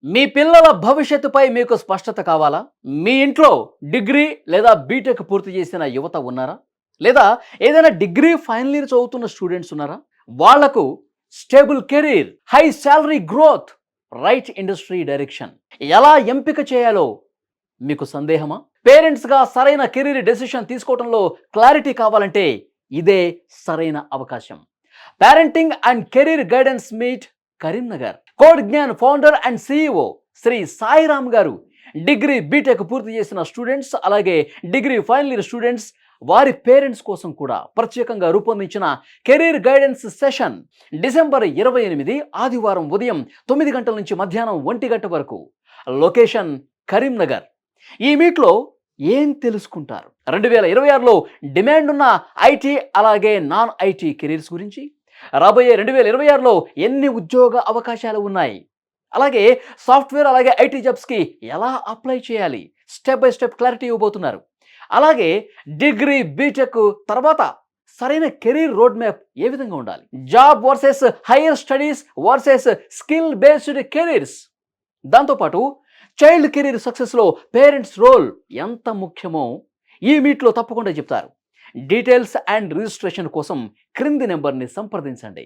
మీ పిల్లల భవిష్యత్తుపై మీకు స్పష్టత కావాలా? మీ ఇంట్లో డిగ్రీ లేదా బీటెక్ పూర్తి చేసిన యువత ఉన్నారా? లేదా ఏదైనా డిగ్రీ ఫైనల్ ఇయర్ చదువుతున్న స్టూడెంట్స్ ఉన్నారా? వాళ్లకు stable career, high salary growth, right industry direction ఎలా ఎంపిక చేయాలో మీకు సందేహమా? పేరెంట్స్గా సరైన కెరీర్ డెసిషన్ తీసుకోవడంలో క్లారిటీ కావాలంటే ఇదే సరైన అవకాశం. Parenting and career guidance meet Karimnagar. Code Gyan founder and CEO Shri Sairam గారు డిగ్రీ బీటెక్ పూర్తి చేసిన స్టూడెంట్స్, అలాగే డిగ్రీ ఫైనల్ ఇయర్ స్టూడెంట్స్, వారి పేరెంట్స్ కోసం కూడా ప్రత్యేకంగా రూపొందించిన కెరీర్ గైడెన్స్ సెషన్ డిసెంబర్ 28 ఆదివారం ఉదయం 9 గంటల నుంచి మధ్యాహ్నం 1 గంట వరకు. లొకేషన్ కరీంనగర్. ఈ మీట్లో ఏం తెలుసుకుంటారు? 2026లో డిమాండ్ ఉన్న ఐటీ అలాగే నాన్ ఐటీ కెరీర్స్ గురించి, రాబోయే 2026లో ఎన్ని ఉద్యోగ అవకాశాలు ఉన్నాయి, అలాగే సాఫ్ట్వేర్ అలాగే ఐటీ జాబ్స్కి ఎలా అప్లై చేయాలి, స్టెప్ బై స్టెప్ క్లారిటీ ఇవ్వబోతున్నారు. అలాగే డిగ్రీ బీటెక్ తర్వాత సరైన కెరీర్ రోడ్ మ్యాప్ ఏ విధంగా ఉండాలి, job versus higher studies versus skill based careers, దాంతోపాటు చైల్డ్ కెరీర్ సక్సెస్లో పేరెంట్స్ రోల్ ఎంత ముఖ్యమో ఈ మీట్లో తప్పకుండా చెప్తారు. డీటెయిల్స్ అండ్ రిజిస్ట్రేషన్ కోసం క్రింది నెంబర్ని సంప్రదించండి.